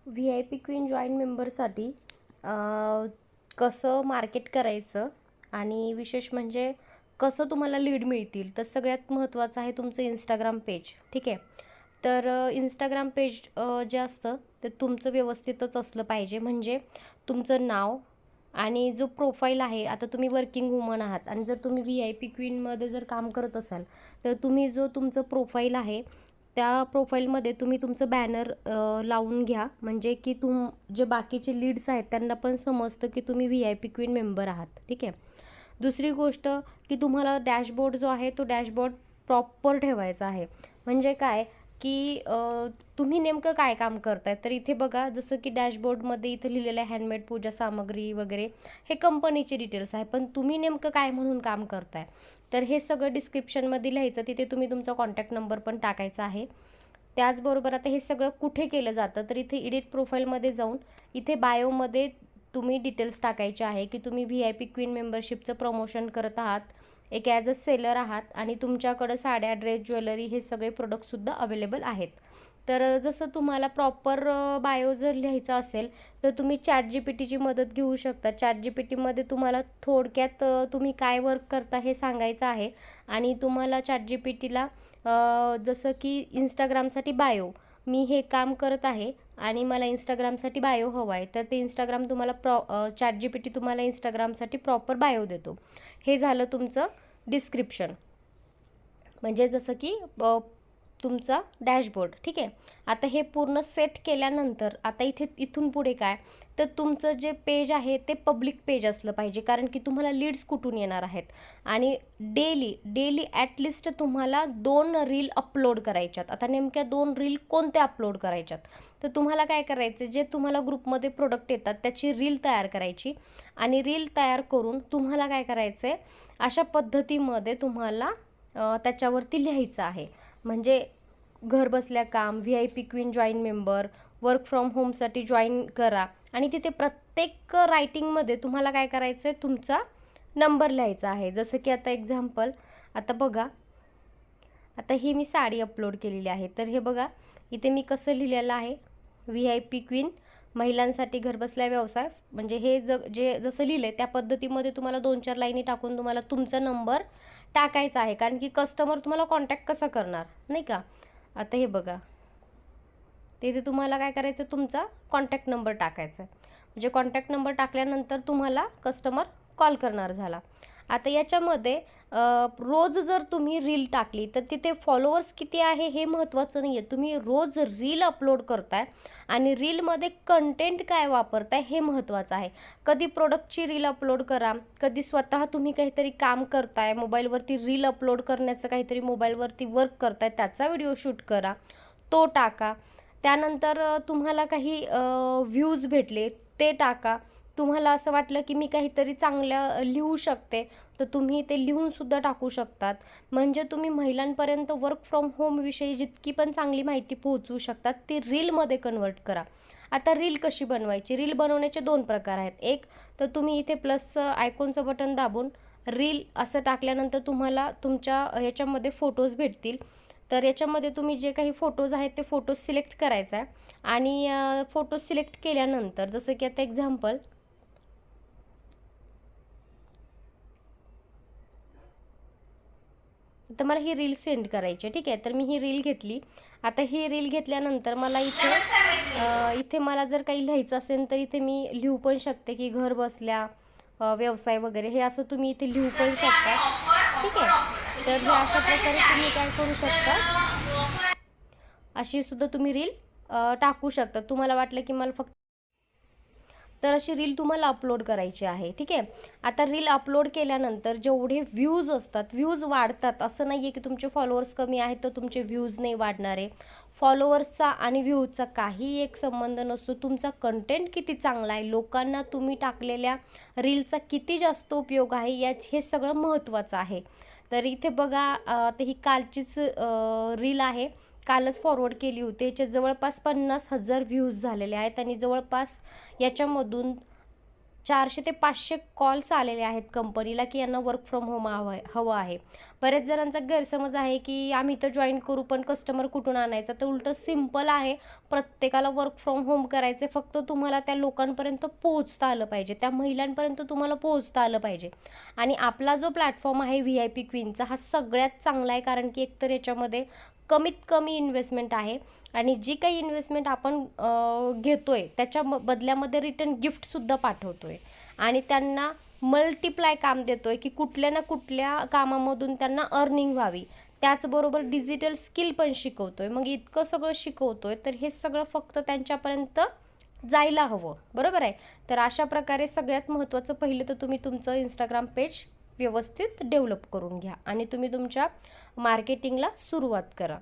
VIP queen join मेंबरसाठी कसं market करायचं आणि विशेष म्हणजे कसं तुम्हाला लीड मिळतील, तर सगळ्यात महत्त्वाचं आहे तुमचं इंस्टाग्राम पेज. ठीक आहे. तर इंस्टाग्राम पेज जे असतं ते तुमचं व्यवस्थितच असलं पाहिजे. म्हणजे तुमचं नाव आणि जो प्रोफाईल आहे, आता तुम्ही वर्किंग वुमन आहात आणि जर तुम्ही VIP क्वीनमध्ये जर काम करत असाल, तर तुम्ही जो तुमचं प्रोफाईल आहे त्या प्रोफाईलमध्ये तुम्ही तुमचं बॅनर लावून घ्या. म्हणजे की जे बाकीचे लीड्स आहेत त्यांना पण समजतं की तुम्ही VIP क्वीन मेंबर आहात. ठीक आहे. दुसरी गोष्ट की तुम्हाला डॅशबोर्ड जो आहे तो डॅशबोर्ड प्रॉपर ठेवायचा आहे. म्हणजे काय की तुम्ही नेमकं काय काम करताय, तर इथे बघा जसं की डॅशबोर्डमध्ये इथे लिहिलेलं आहे हँडमेड पूजा सामग्री वगैरे, हे कंपनीचे डिटेल्स आहे. पण तुम्ही नेमकं काय म्हणून काम करताय, तर हे सगळं डिस्क्रिप्शनमध्ये लिहायचं. तिथे तुम्ही तुमचा कॉन्टॅक्ट नंबर पण टाकायचा आहे. त्याचबरोबर आता हे सगळं कुठे केलं जातं, तर इथे एडिट प्रोफाईलमध्ये जाऊन इथे बायोमध्ये तुम्ही डिटेल्स टाकायचे आहे की तुम्ही VIP क्वीन मेंबरशिपचं प्रमोशन करत आहात, एक ॲज अ सेलर आहात आणि तुमच्याकडं साड्या, ड्रेस, ज्वेलरी हे सगळे प्रोडक्टसुद्धा अवेलेबल आहेत. तर जसं तुम्हाला प्रॉपर बायो जर लिहायचा असेल तर तुम्ही ChatGPTची मदत घेऊ शकता. ChatGPTमध्ये तुम्हाला थोडक्यात तुम्ही काय वर्क करता हे सांगायचं आहे आणि तुम्हाला ChatGPTला जसं की इंस्टाग्रामसाठी बायो, मी हे काम करत आहे आणि मला इंस्टाग्रामसाठी बायो हवा आहे, तर ते इंस्टाग्राम तुम्हाला ChatGPT तुम्हाला इंस्टाग्रामसाठी प्रॉपर बायो देतो. हे झालं तुमचं डिस्क्रिप्शन, म्हणजे जसं की तुमचा डॅशबोर्ड. ठीक आहे. आता हे पूर्ण सेट केल्यानंतर आता इथून पुढे काय, तर तुमचं जे पेज आहे ते पब्लिक पेज असलं पाहिजे. कारण की तुम्हाला लीड्स कुठून येणार आहेत आणि डेली ॲटलिस्ट तुम्हाला 2 रील अपलोड करायच्यात. आता नेमक्या 2 रील कोणत्या अपलोड करायच्यात, तर तुम्हाला काय करायचं, जे तुम्हाला ग्रुपमध्ये प्रोडक्ट येतात त्याची रील तयार करायची आणि रील तयार करून तुम्हाला काय करायचं आहे, अशा पद्धतीमध्ये तुम्हाला त्याच्यावरती लिहायचं आहे. म्हणजे घर बसल्या काम, VIP queen join member, work from होमसाठी जॉईन करा आणि तिथे प्रत्येक रायटिंगमध्ये तुम्हाला काय करायचं आहे, तुमचा नंबर लिहायचा आहे. जसं की आता एक्झाम्पल, आता बघा, आता ही मी साडी अपलोड केलेली आहे. तर हे बघा इथे मी कसं लिहिलेलं आहे, VIP क्वीन महिलांसाठी घरबसल्या व्यवसाय. म्हणजे हे जे जसं लिहिलं आहे त्या पद्धतीमध्ये तुम्हाला 2-4 लाईनी टाकून तुम्हाला तुमचा नंबर टाकायचा आहे. कारण की कस्टमर तुम्हाला कॉन्टॅक्ट कसा करणार, नाही का. आता हे बघा, तिथे तुम्हाला काय करायचं, तुमचा कॉन्टॅक्ट नंबर टाकायचा आहे. म्हणजे कॉन्टॅक्ट नंबर टाकल्यानंतर तुम्हाला कस्टमर कॉल करणार झाला. आता याच्यामध्ये रोज जर तुम्ही रील टाकली तर तिथे फॉलोअर्स किती आहे हे महत्त्वाचं नाही आहे. तुम्ही रोज रील अपलोड करताय आणि रीलमध्ये कंटेंट काय वापरताय हे महत्त्वाचं आहे. कधी प्रोडक्टची रील अपलोड करा, कधी स्वतः तुम्ही काहीतरी काम करताय, मोबाईलवरती रील अपलोड करण्याचं काहीतरी मोबाईलवरती वर्क करताय त्याचा व्हिडिओ शूट करा, तो टाका. त्यानंतर तुम्हाला काही व्ह्यूज भेटले ते टाका. तुम्हाला असं वाटलं की मी काहीतरी चांगलं लिहू शकते, तर तुम्ही ते लिहूनसुद्धा टाकू शकतात. म्हणजे तुम्ही महिलांपर्यंत वर्क फ्रॉम होमविषयी जितकी पण चांगली माहिती पोहोचवू शकतात ती रीलमध्ये कन्वर्ट करा. आता रील कशी बनवायची, रील बनवण्याचे 2 प्रकार आहेत. एक तर तुम्ही इथे प्लसचं आयकॉनचं बटन दाबून रील असं टाकल्यानंतर तुम्हाला तुमच्या ह्याच्यामध्ये फोटोज भेटतील. तर याच्यामध्ये तुम्ही जे काही फोटोज आहेत ते फोटोज सिलेक्ट करायचा आहे आणि फोटोज सिलेक्ट केल्यानंतर जसं की आता एक्झाम्पल, तर मला ही रील सेंड करायची आहे. ठीक आहे. तर मी ही रील घेतली. आता ही रील घेतल्यानंतर मला इथे मला जर काही लिहायचं असेल तर इथे मी लिहू पण शकते की घर बसल्या व्यवसाय वगैरे, हे असं तुम्ही इथे लिहू पण शकता. ठीक आहे. तर हे अशा प्रकारे तुम्ही काय करू शकता, अशी सुद्धा तुम्ही रील टाकू शकता. तुम्हाला वाटलं की मला फक्त, तर अशी रील तुम्हाला अपलोड करायची आहे. ठीक आहे. आता रील अपलोड केल्यानंतर जेवढे व्ह्यूज असतात, व्ह्यूज वाढतात. असं नाही आहे की तुमचे फॉलोअर्स कमी आहेत तर तुमचे व्ह्यूज नाही वाढणार आहे. फॉलोअर्सचा आणि व्ह्यूजचा काही एक संबंध नसतो. तुमचा कंटेंट किती चांगला आहे, लोकांना तुम्ही टाकलेल्या रीलचा किती जास्त उपयोग आहे, हे सगळं महत्त्वाचं आहे. तर इथे बघा, आता ही कालचीच रील आहे, कालच फॉरवर्ड केली होती. याचे जवळपास 50,000 व्ह्यूज झालेले आहेत आणि जवळपास याच्यामधून 400 ते 500 कॉल्स आलेले आहेत कंपनीला की यांना वर्क फ्रॉम होम हवं आहे. बऱ्याच जणांचा गैरसमज आहे की आम्ही तर जॉईन करू पण कस्टमर कुठून आणायचा, तर उलटं सिम्पल आहे. प्रत्येकाला वर्क फ्रॉम होम करायचे, फक्त तुम्हाला त्या लोकांपर्यंत पोहोचता आलं पाहिजे, त्या महिलांपर्यंत तुम्हाला पोहोचता आलं पाहिजे. आणि आपला जो प्लॅटफॉर्म आहे VIP क्वीनचा, हा सगळ्यात चांगला आहे, कारण की एकतर याच्यामध्ये कमीत कमी इन्व्हेस्टमेंट आहे आणि जी काही इन्व्हेस्टमेंट आपण घेतोय त्याच्या बदल्यामध्ये रिटर्न गिफ्टसुद्धा पाठवतोय आणि त्यांना मल्टिप्लाय काम देतोय की कुठल्या ना कुठल्या कामामधून त्यांना अर्निंग व्हावी. त्याचबरोबर डिजिटल स्किल पण शिकवतोय. मग इतकं सगळं शिकवतोय, तर हे सगळं फक्त त्यांच्यापर्यंत जायला हवं, बरोबर आहे. तर अशा प्रकारे सगळ्यात महत्त्वाचं पहिलं तर तुम्ही तुमचं इंस्टाग्राम पेज व्यवस्थित डेव्हलप करून घ्या आणि तुम्ही तुमच्या मार्केटिंगला सुरुवात करा.